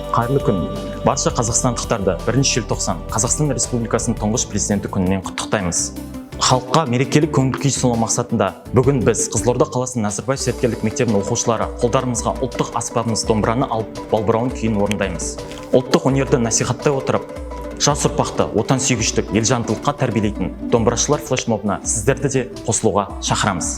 Қайырлы күн. Барша қазақстандықтарды 1 желтоқсан Қазақстан Республикасының тұңғыш президенті күнімен құттықтаймыз. Халыққа мерекелік көңіл-күй сыйлау мақсатында бүгін біз Қызылорда қаласының Назарбаев Зияткерлік мектебінің оқушылары қолдарымызға ұлттық аспабымыз домбыраны алып балбырауын күйін орындаймыз. Ұлттық өнерді насихаттай отырып, жас ұрпақты отансүйгіштік, елжандылыққа тәрбиелейтін домбырашылар флешмобына сіздерді де қосылуға шақырамыз.